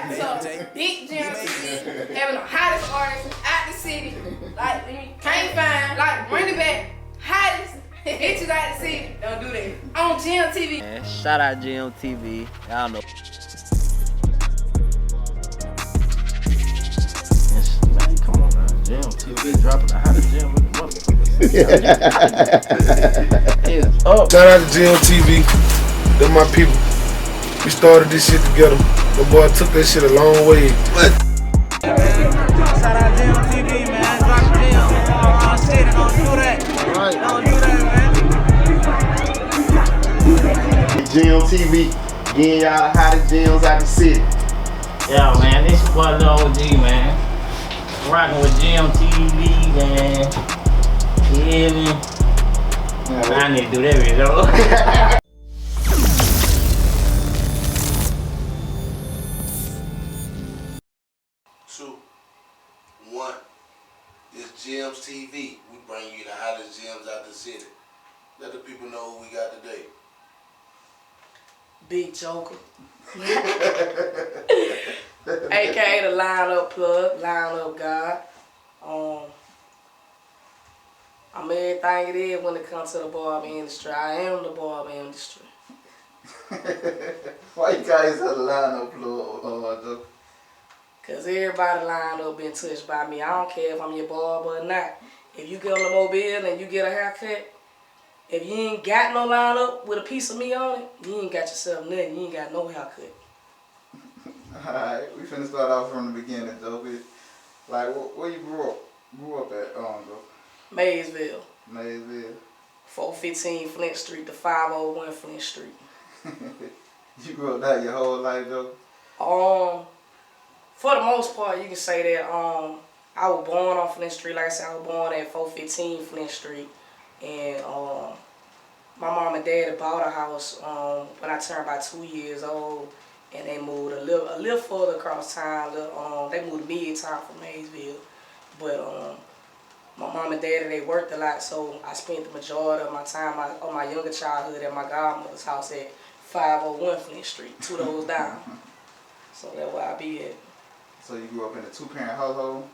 Like, so, big gym TV, having the hottest artists out the city. Like, can't find, like, bring it back, hottest bitches out the city. Don't do that. On gym TV. Man, shout out gym TV. Y'all know. Man, come on now. Gym TV dropping the hottest gym with the motherfuckers. It's up. Shout out to Gym TV. They're my people. We started this shit together. The boy took that shit a long way. Shout out Gym TV, man. Drop the gym. Don't do that. Right. Don't do that, man. Gym TV, getting y'all the hottest gyms out the city. Yeah, man, this your boy Lil OG, man. Rocking with Gym TV, man. You hear me? Yeah, I need to do that video. 2, 1. It's Gyms TV. We bring you the hottest gyms out the city. Let the people know who we got today. Big Joka. AKA the line up plug, line up God. I'm everything it is when it comes to the barber industry. I am the barber industry. Why you guys have a lineup, Joker? Cause everybody lined up been touched by me. I don't care if I'm your barber or not. If you get on the mobile and you get a haircut, if you ain't got no lineup with a piece of me on it, you ain't got yourself nothing. You ain't got no haircut. Alright, we finna start off from the beginning, Joker. Like, where you grew up at, Joker? Maysville. Maysville. 415 Flint Street to 501 Flint Street. You grew up there your whole life, Joker? For the most part, you can say that I was born on Flint Street. Like I said, I was born at 415 Flint Street. And my mom and dad bought a house when I turned about 2 years old. And they moved a little further across town. They moved to Midtown from Maysville. But my mom and dad, they worked a lot, so I spent the majority of my time on my younger childhood at my godmother's house at 501 Flint Street, 2 doors down. So that's where I be at. So you grew up in a 2-parent household?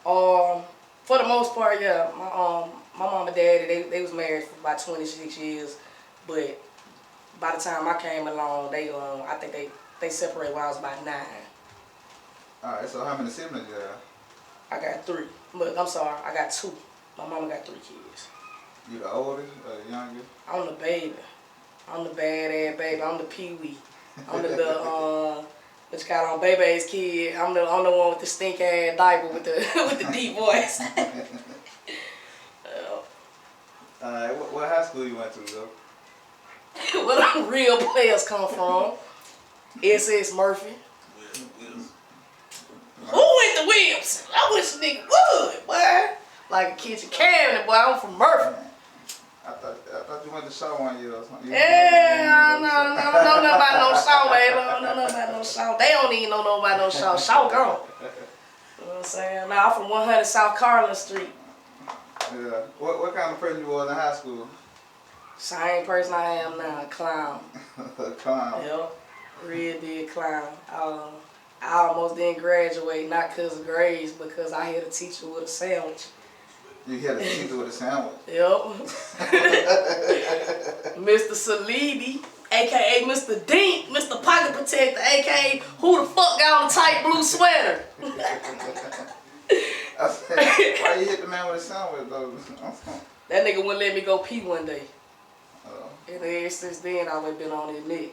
For the most part, yeah. My mom and daddy, they was married for about 26 years, but by the time I came along, I think they separated when I was about 9. Alright, so how many siblings you have? I got 3. But I'm sorry, I got 2. My mama got 3 kids. You the oldest or the youngest? I'm the baby. I'm the bad-ass baby. I'm the pee-wee. I'm the little, what you call on baby's kid. I'm the one with the stink-ass diaper with the deep voice. Alright, what high school you went to, Joe? Where the real players come from. SS Murphy. Who went to Williams? I wish a nigga would, boy. Like a kitchen cabinet, boy. I'm from Murphy. I thought you went to Shaw 1 year or something. Yeah, no, nothing about no Shaw, baby. I don't know nothing about no Shaw. They don't even know about no Shaw. Shaw gone. You know what I'm saying? Now, I'm from 100 South Carolina Street. Yeah. What kind of person you was in high school? Same person I am now, a clown. A clown. Yep, real big clown. I almost didn't graduate, not because of grades, because I hit a teacher with a sandwich. You hit a teacher with a sandwich? Yep. Mr. Salibi, a.k.a. Mr. Dink, Mr. Pocket Protector, a.k.a. who the fuck got on a tight blue sweater? I said, why you hit the man with a sandwich, though? That nigga wouldn't let me go pee one day. Oh. And ever since then, I've always been on his neck.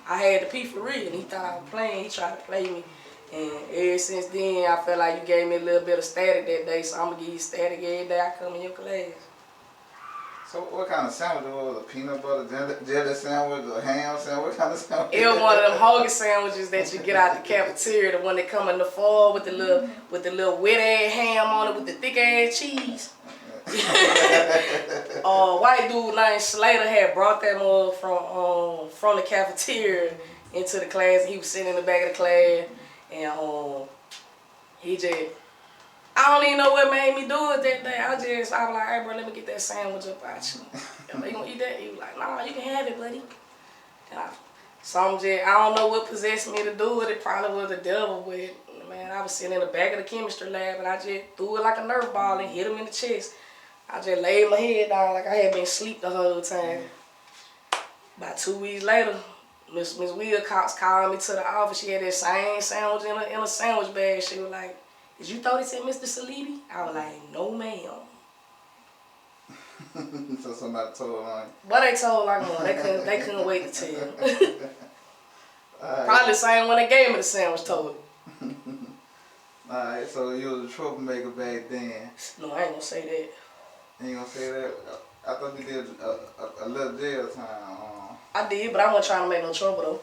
I had to pee for real, and he thought I was playing. He tried to play me. And ever since then, I felt like you gave me a little bit of static that day, so I'm going to give you static every day I come in your class. So what kind of sandwich was it? A peanut butter jelly sandwich, a ham sandwich? What kind of sandwich? It was one of them hoagie sandwiches that you get out the cafeteria, the one that come in the foil with the little wet ass ham on it with the thick ass cheese. White dude named Slater had brought that mug from the cafeteria into the class. He was sitting in the back of the class, and he just, I don't even know what made me do it that day. I was like, hey bro, let me get that sandwich up out you. You gonna eat that? He was like, nah, you can have it, buddy. And I Some just, I don't know what possessed me to do it. It probably was the devil, but man, I was sitting in the back of the chemistry lab and I just threw it like a Nerf ball and hit him in the chest. I just laid my head down like I had been asleep the whole time. About 2 weeks later, Miss Wilcox called me to the office. She had that same sandwich in a sandwich bag. She was like, "Did you throw this at Mr. Salibi?" I was like, "No, ma'am." So somebody told on you. But they told like one. They couldn't wait to tell. Alright. Probably the same one that gave me the sandwich told. Alright, so you was a troublemaker back then. No, I ain't gonna say that. Ain't gonna say that? I thought you did a little jail time. I did, but I wasn't trying to make no trouble though.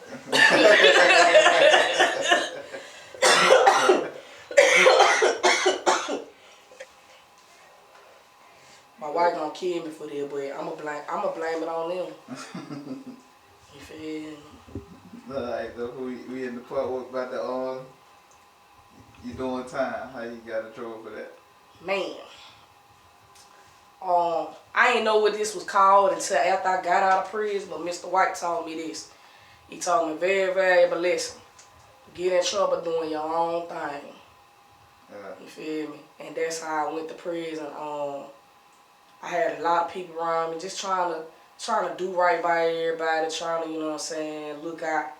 My wife gonna kill me for that, but I'ma blame it on them. You feel me? Alright, so we in the part about the you doing time. How you got in trouble for that? Man. I didn't know what this was called until after I got out of prison, but Mr. White told me this. He told me a very valuable lesson. Get in trouble doing your own thing. Yeah. You feel me? And that's how I went to prison. I had a lot of people around me just trying to do right by everybody, trying to, you know what I'm saying, look out.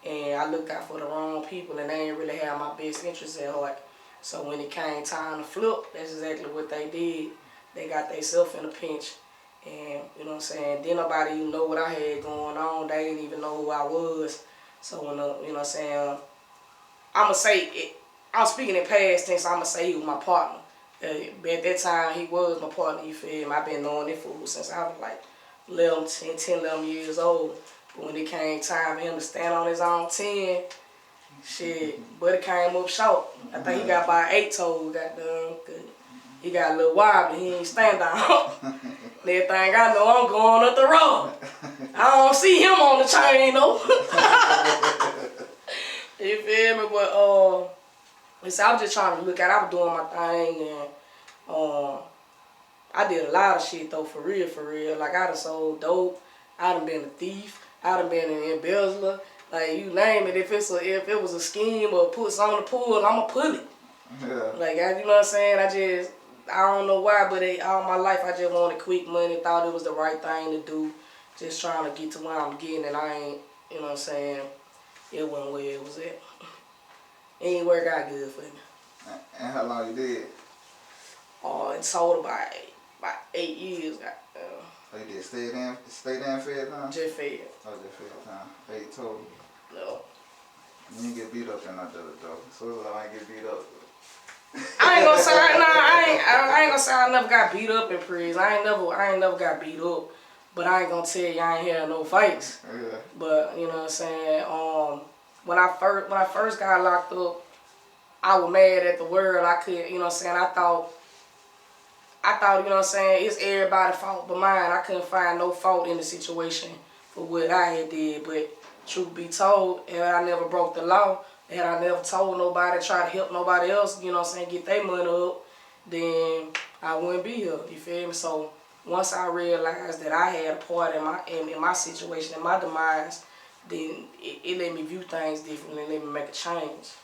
And I looked out for the wrong people and they ain't really have my best interests at heart. So when it came time to flip, that's exactly what they did. They got themselves in a pinch. And, you know what I'm saying, didn't nobody even know what I had going on. They didn't even know who I was. So when, you know what I'm saying, I'ma say it. I'm speaking in past tense, I'ma say he was my partner. At that time, he was my partner, you feel me? I've been knowing this fool since I was like 11 years old. But when it came time for him to stand on his own 10, shit, buddy came up short. I think he got by 8 toes, goddamn. He got a little wobbly, he ain't stand down. Everything I know, I'm going up the road. I don't see him on the chain though. You feel me? But so I was just trying to look at it. I was doing my thing and I did a lot of shit though, for real. Like I done sold dope, I done been a thief, I done been an embezzler. Like you name it, if it was a scheme or put something on the pool, I'ma pull it. Yeah. Like you know what I'm saying? I don't know why, but all my life I just wanted quick money, thought it was the right thing to do. Just trying to get to where I'm getting, and I ain't, you know what I'm saying, it wasn't where it was at. It ain't work out good for me. And how long you did? It sold about 8 years. Oh, you did stay down fair time? Just fed. Oh, just fair time. 8 total. No. You didn't get beat up in that though. So I ain't get beat up. I ain't gonna say I ain't gonna say I never got beat up in prison. I ain't never got beat up. But I ain't gonna tell you I ain't had no fights. Yeah. But you know what I'm saying, when I first got locked up, I was mad at the world. I could, you know what I'm saying, I thought, you know what I'm saying, it's everybody's fault but mine. I couldn't find no fault in the situation for what I had did. But truth be told, had I never broke the law, had I never told nobody, tried to help nobody else, you know what I'm saying, get their money up, then I wouldn't be here, you feel me? So once I realized that I had a part in my situation, in my demise, then it let me view things differently, let me make a change.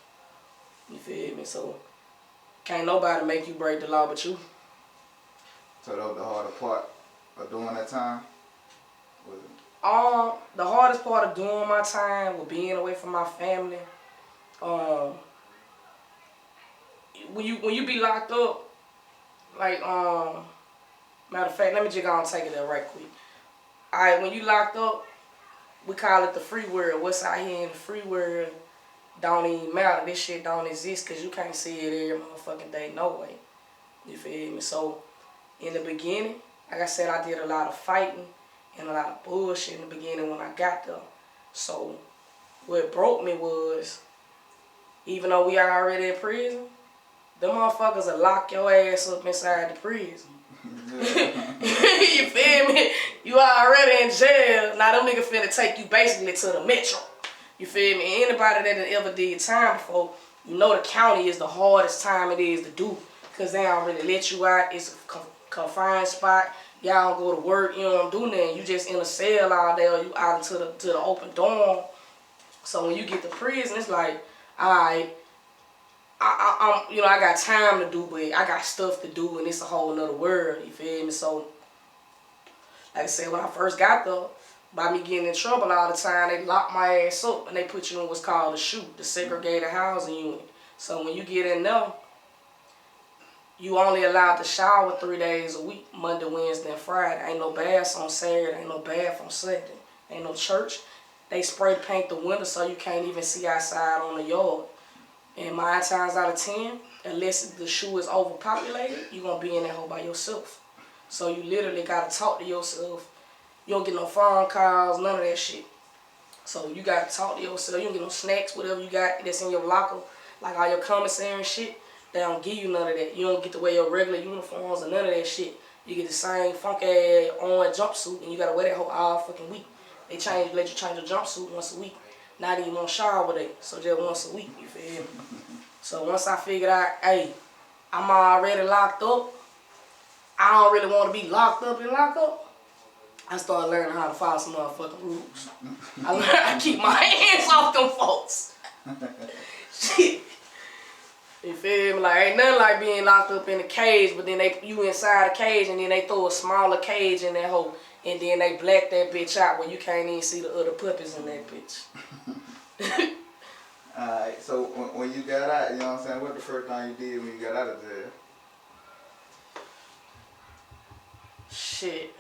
You feel me? So can't nobody make you break the law but you. So that was the harder part of doing that time? Was it? The hardest part of doing my time was being away from my family. When you be locked up, like matter of fact, let me just go and take it there right quick. Alright, when you locked up, we call it the free world. What's out here in the free world don't even matter. This shit don't exist because you can't see it every motherfucking day, no way. You feel me? So in the beginning, like I said, I did a lot of fighting and a lot of bullshit in the beginning when I got there. So what broke me was, even though we are already in prison, them motherfuckers will lock your ass up inside the prison. You feel me? You already in jail. Now them niggas finna take you basically to the metro. You feel me? Anybody that ever did time before, you know the county is the hardest time it is to do. Cause they don't really let you out. It's a confined spot. Y'all don't go to work. You don't do nothing. You just in a cell all day or you out into the open dorm. So when you get to prison, it's like, alright, I'm you know, I got time to do, but I got stuff to do, and it's a whole nother world, you feel me? So, like I said, when I first got there, by me getting in trouble all the time, they lock my ass up, and they put you in what's called a SHU, the segregated housing unit. So when you get in there, you only allowed to shower 3 days a week, Monday, Wednesday, and Friday. Ain't no baths on Saturday, ain't no bath on Sunday, ain't no church. They spray paint the windows so you can't even see outside on the yard. And 9 times out of 10, unless the SHU is overpopulated, you're going to be in that hole by yourself. So you literally got to talk to yourself. You don't get no phone calls, none of that shit. So you got to talk to yourself. You don't get no snacks, whatever you got that's in your locker, like all your commissary and shit. They don't give you none of that. You don't get to wear your regular uniforms or none of that shit. You get the same funky orange jumpsuit, and you got to wear that whole all fucking week. They let you change your jumpsuit once a week. Not even on shower day, so just once a week, you feel me? So once I figured out, hey, I'm already locked up, I don't really want to be locked up and locked up, I started learning how to follow some motherfucking rules. I learned how to keep my hands off them folks. Shit. You feel me? Like, ain't nothing like being locked up in a cage, but then you inside a cage, and then they throw a smaller cage in that hole, and then they black that bitch out where you can't even see the other puppies in that bitch. Alright, so when you got out, you know what I'm saying, what the first thing you did when you got out of jail? Shit.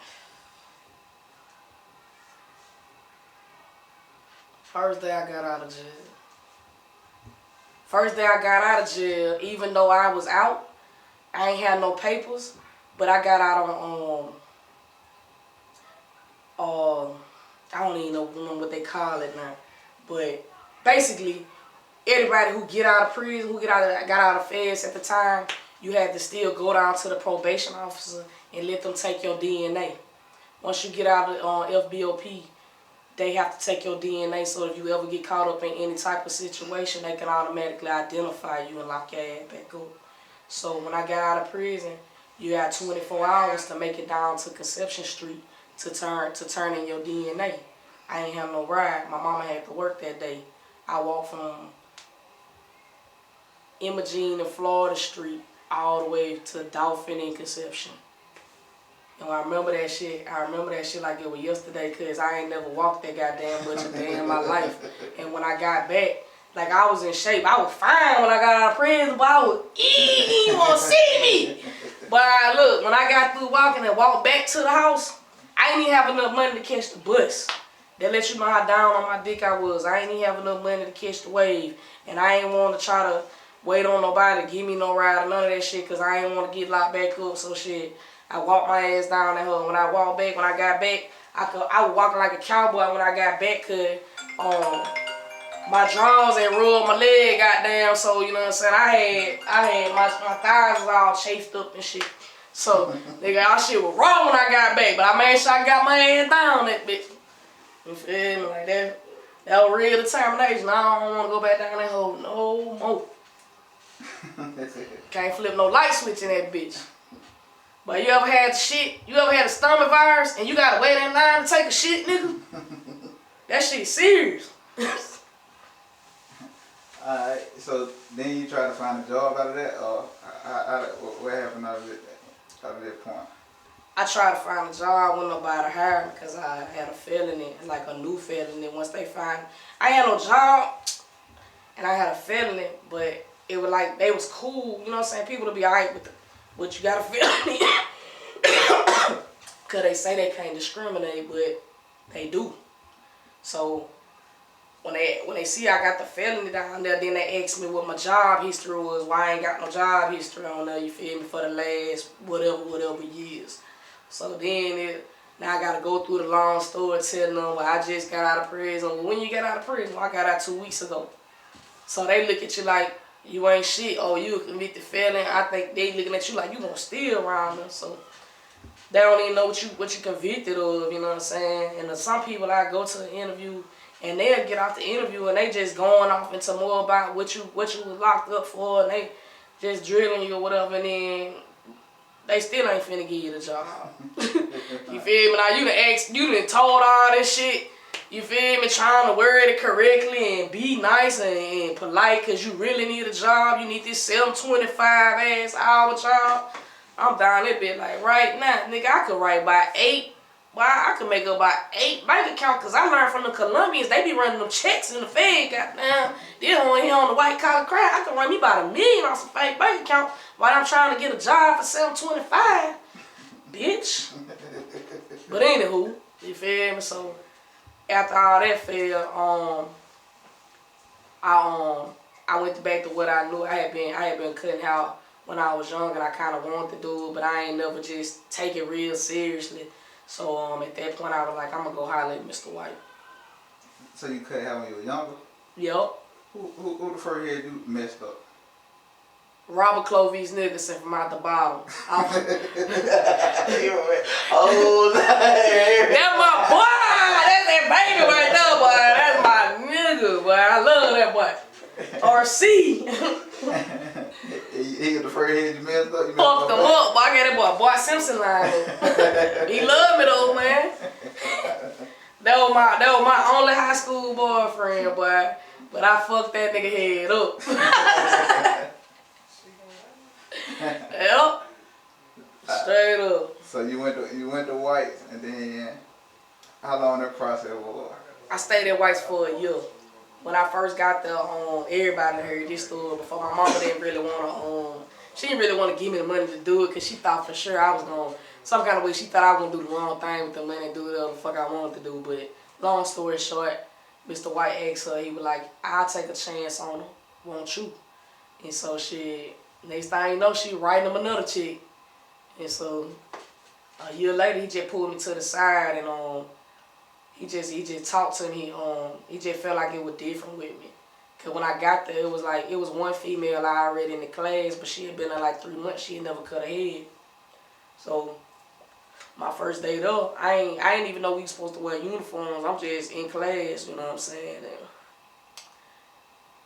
First day I got out of jail. First day I got out of jail, even though I was out, I ain't had no papers, but I got out on, I don't even know what they call it now, but basically, everybody who get out of prison, who got out of feds at the time, you had to still go down to the probation officer and let them take your DNA. Once you get out of FBOP, they have to take your DNA, so if you ever get caught up in any type of situation, they can automatically identify you and lock your ass back up. So when I got out of prison, you had 24 hours to make it down to Conception Street to turn in your DNA. I ain't have no ride. My mama had to work that day. I walked from Imogene and Florida Street all the way to Dolphin and Conception. And I remember that shit. I remember that shit like it was yesterday, because I ain't never walked that goddamn much a day in my life. And when I got back, like, I was in shape. I was fine when I got out of prison, but I was, he won't see me. But look, when I got through walking and walked back to the house, I didn't even have enough money to catch the bus. That let you know how down on my dick I was. I ain't even have enough money to catch the wave. And I ain't want to try to wait on nobody to give me no ride or none of that shit, because I ain't want to get locked back up. So shit, I walked my ass down that hill. When I walked back, when I got back, I was walking like a cowboy when I got back, because my drawers had rubbed my leg, goddamn. So, you know what I'm saying? I had my thighs was all chafed up and shit. So, nigga, all shit was wrong when I got back. But I made sure I got my ass down that bitch. You feel me? Like that was real determination. I don't want to go back down that hole no more. Can't flip no light switch in that bitch. But you ever had a stomach virus and you gotta wait in line to take a shit, nigga? That shit serious. Alright, so then you try to find a job out of that, or what happened out of that point? I tried to find a job when nobody hired me because I had a felony, like a new felony. Once they find, I had no job and I had a felony, but it was like, they was cool, you know what I'm saying? People to be alright with it, but you got a felony. Because they say they can't discriminate, but they do. So when they see I got the felony down there, then they ask me what my job history was. Why I ain't got no job history on there, you feel me, for the last whatever years. So then now I got to go through the long story telling them, well, I just got out of prison. Well, when you get out of prison? Well, I got out 2 weeks ago. So they look at you like you ain't shit. Oh, you a convicted felon. I think they looking at you like you gonna steal around them. So they don't even know what you convicted of, you know what I'm saying? And some people, I go to an interview and they'll get off the interview and they just going off into more about what you was locked up for, and they just drilling you or whatever, and then they still ain't finna give you the job. You feel me? Now you done told all this shit, you feel me, trying to word it correctly and be nice and polite because you really need a job. You need this 725 ass hour job. I'm down that bit like right now, nigga, I could write by 8. Why I could make up by 8 bank account because I learned from the Colombians, they be running them checks in the Fed, goddamn. They don't here on the white collar crowd. I could run me about $1 million on some fake bank account while I'm trying to get a job for 725, bitch. But anywho, you feel me? So after all that failed, I went back to what I knew. I had been cutting out when I was young, and I kind of wanted to do it, but I ain't never just take it real seriously. So at that point, I was like, I'm gonna go holler at Mr. White. So you cut hair when you were younger? Yup. Who the first head you messed up? Robert Clovis Nicholson from out the bottom. Oh, That's my boy. That's that baby right there, boy. That's my nigga, boy. I love that boy. RC. he was the first head you messed up? Fucked him up, boy. I got that boy Bart Simpson line. He loved me though, man. That was my only high school boyfriend, boy. But I fucked that nigga head up. Yep. Straight up. So you went to White's, and then how long that process was? I stayed at White's for a year. When I first got there, everybody heard this story before. My mama didn't really want to, she didn't really want to give me the money to do it because she thought for sure I was going to, some kind of way she thought I was going to do the wrong thing with the money and do whatever the fuck I wanted to do. But long story short, Mr. White asked her, he was like, I'll take a chance on her, won't you? And so next thing you know, she writing him another check. And so a year later, he just pulled me to the side and he just talked to me. He just felt like it was different with me. Cause when I got there, it was one female I already in the class, but she had been there like 3 months. She had never cut her head. So my first day there, I ain't even know we were supposed to wear uniforms. I'm just in class, you know what I'm saying. And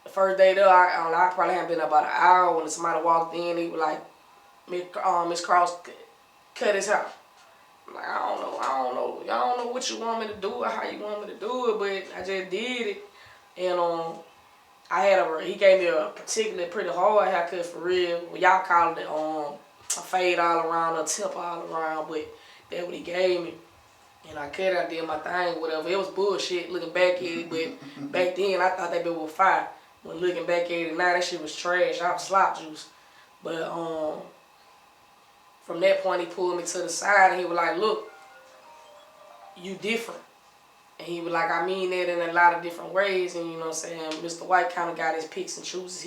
the first day there, I probably hadn't been there about an hour when somebody walked in. He was like, Miss Cross cut his hair. I'm like, I don't know. Y'all don't know what you want me to do or how you want me to do it, but I just did it. And he gave me a particularly pretty hard haircut for real. Well, y'all call it a fade all around, a tip all around, but that's what he gave me. And I cut it, I did my thing, whatever. It was bullshit looking back at it, but back then I thought that bitch was fire. When looking back at it now, that shit was trash. I was slop juice. But from that point, he pulled me to the side and he was like, look, you different. And he was like, I mean that in a lot of different ways. And you know what I'm saying, Mr. White kind of got his picks and chooses.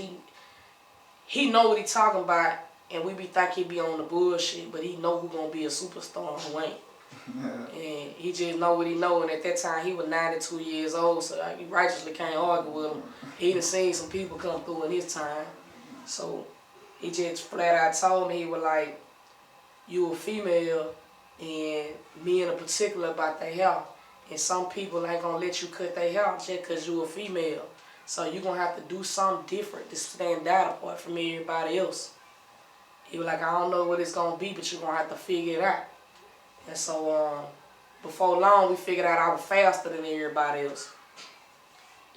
He know what he talking about, and we be think he be on the bullshit, but he know who gonna be a superstar and who ain't. And he just know what he know. And at that time, he was 92 years old, so he righteously can't argue with him. He done seen some people come through in his time. So he just flat out told me, he was like, you a female, and me in particular about their hair. And some people ain't gonna let you cut their hair just cause you a female. So you gonna have to do something different to stand out apart from everybody else. He was like, I don't know what it's gonna be, but you gonna have to figure it out. And so before long, we figured out I was faster than everybody else.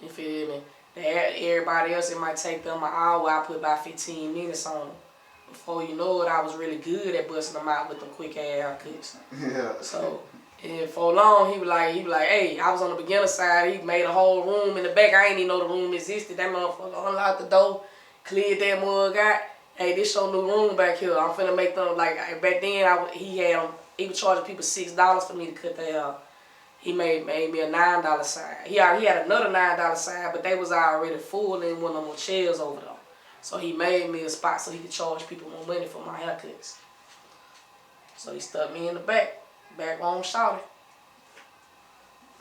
You feel me? Everybody else, it might take them an hour. I put about 15 minutes on them. Before you know it, I was really good at busting them out with them quick ass haircuts. Yeah. So, and for long, he was like, hey, I was on the beginner side. He made a whole room in the back. I ain't even know the room existed. That motherfucker unlocked the door, cleared that mug out. Hey, this your new room back here. I'm finna make them like back then. He was charging people $6 for me to cut their hair. He made me a $9 side. He had another $9 side, but they was already full in one of them chairs over there. So he made me a spot so he could charge people more money for my haircuts. So he stuck me in the back on shouting.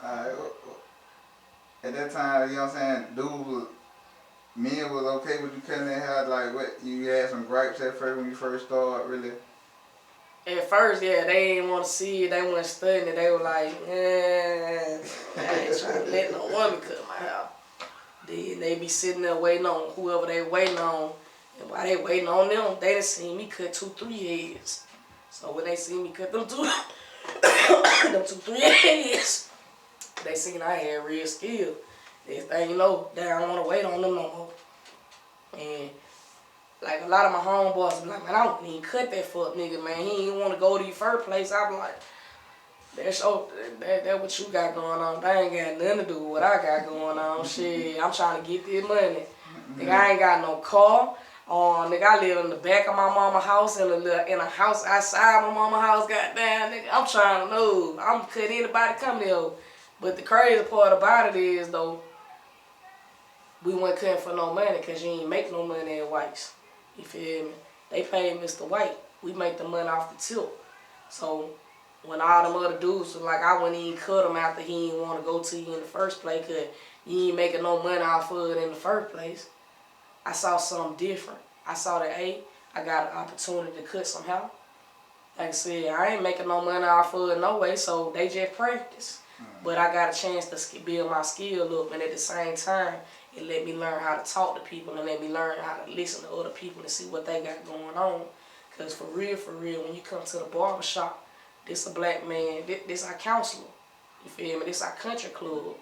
Alright. At that time, you know what I'm saying, men was okay with you cutting their hair, like what, you had some gripes at first when you first started, really? At first, yeah, they didn't want to see it, they weren't studying it, they were like, I ain't trying to let no woman cut my hair. Then they be sitting there waiting on whoever they waiting on, and while they waiting on them, they done seen me cut 2-3 heads. So when they see me cut them 2-3 heads, they seen I had real skill. Next thing you know, they don't want to wait on them no more. And like a lot of my homeboys be like, man, I don't even cut that fuck nigga, man. He ain't want to go to your first place. I be like, that's what you got going on. That ain't got nothing to do with what I got going on. Shit, I'm trying to get this money. Nigga, I ain't got no car. Nigga, I live in the back of my mama's house in a house outside my mama's house. Goddamn, nigga, I'm trying to know. I'm cut anybody come there. But the crazy part about it is though, we wasn't cutting for no money because you ain't make no money at White's. You feel me? They paid Mr. White. We make the money off the tip. So when all them other dudes was like, I wouldn't even cut him after he didn't want to go to you in the first place because you ain't making no money off of it in the first place. I saw something different. I saw that, hey, I got an opportunity to cut some hair. Like I said, I ain't making no money off of it no way, so they just practice. But I got a chance to build my skill up, and at the same time, it let me learn how to talk to people and let me learn how to listen to other people and see what they got going on. Because for real, when you come to the barbershop, this a black man, this our counselor. You feel me? This our country club.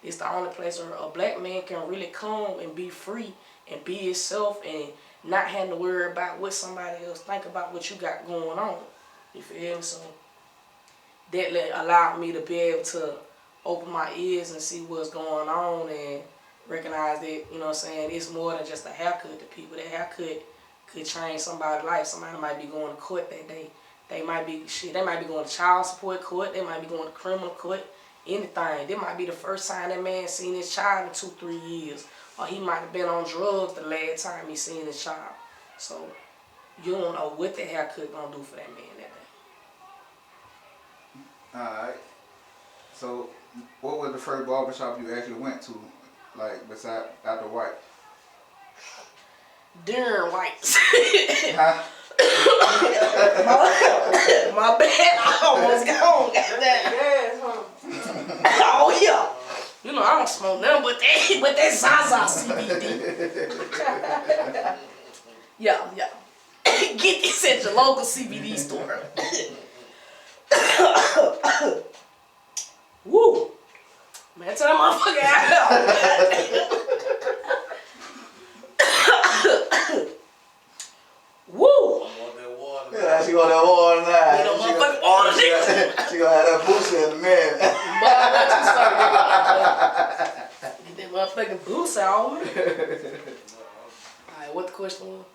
It's the only place where a black man can really come and be free and be himself and not have to worry about what somebody else think about what you got going on. You feel me? So that allowed me to be able to open my ears and see what's going on and recognize that, you know what I'm saying, it's more than just a haircut to people. That haircut could change somebody's life. Somebody might be going to court that day. They might be going to child support court. They might be going to criminal court. Anything. That might be the first time that man seen his child in 2-3 years. Or he might have been on drugs the last time he seen his child. So you don't know what the haircut gonna do for that man that day. Alright. So what was the first barbershop you actually went to? Like beside after White? Darren White's. Huh? my bad, I almost gone. Goddamn. Oh yeah. You know I don't smoke nothing but that Zaza CBD. Yeah. Get this at your local CBD store. Woo. Man, tell that motherfucker out. Woo. Yeah, she got that water now. You know, motherfucking water, nigga. She gonna have that booster in a minute. Get that motherfucking boost out, man. Alright, what the question was?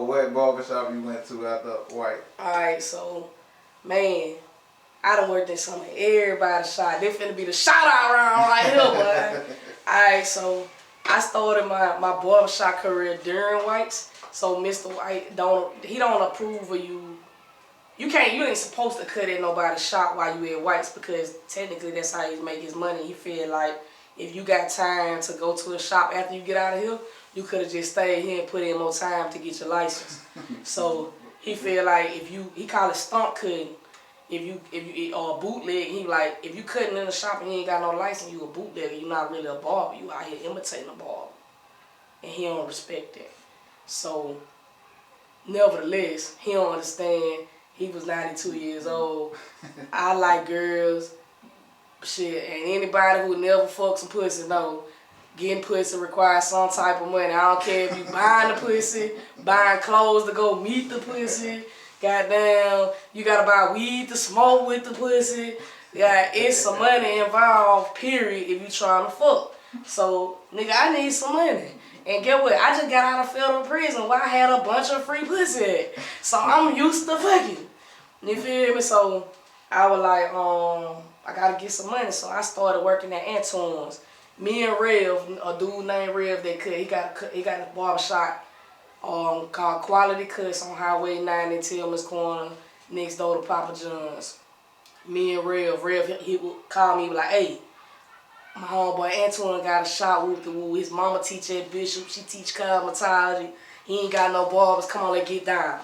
What barbershop you went to after White? Alright, so, man, I done worked in some of everybody's shop. This finna be the shout out round right here, boy. Alright, so I started my barbershop career during White's. So Mr. White don't approve of you. You ain't supposed to cut in nobody's shop while you at White's because technically that's how he make his money. He feel like if you got time to go to a shop after you get out of here, you could have just stayed here and put in more time to get your license. So he feel like he call it stunt cutting. If you or bootleg, he like if you cutting in the shop and you ain't got no license, you a bootlegger. You not really a barber. You out here imitating a barber, and he don't respect that. So, nevertheless, he don't understand. He was 92 years old. I like girls. Shit, and anybody who never fucks some pussy know getting pussy requires some type of money. I don't care if you buying the pussy, buying clothes to go meet the pussy. Goddamn, you gotta buy weed to smoke with the pussy. Yeah, it's some money involved, period, if you trying to fuck. So, nigga, I need some money. And get what? I just got out of federal prison where I had a bunch of free pussy. So I'm used to fucking. You feel me? So I was like, I gotta get some money. So I started working at Antoine's. Me and Rev, a dude named Rev, he got a barbershop called Quality Cuts on Highway 90 in Tillman's Corner, next door to Papa John's. Me and Rev, he would call me like, hey, my homeboy Antoine got a shop with the woo. His mama teach at Bishop. She teach cosmetology. He ain't got no barbers. Come on, let's get down.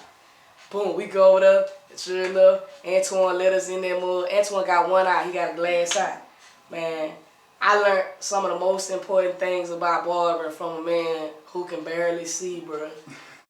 Boom, we go over there. Sure enough, Antoine let us in there mud. Antoine got one eye. He got a glass eye. Man, I learned some of the most important things about barbering from a man who can barely see, bro.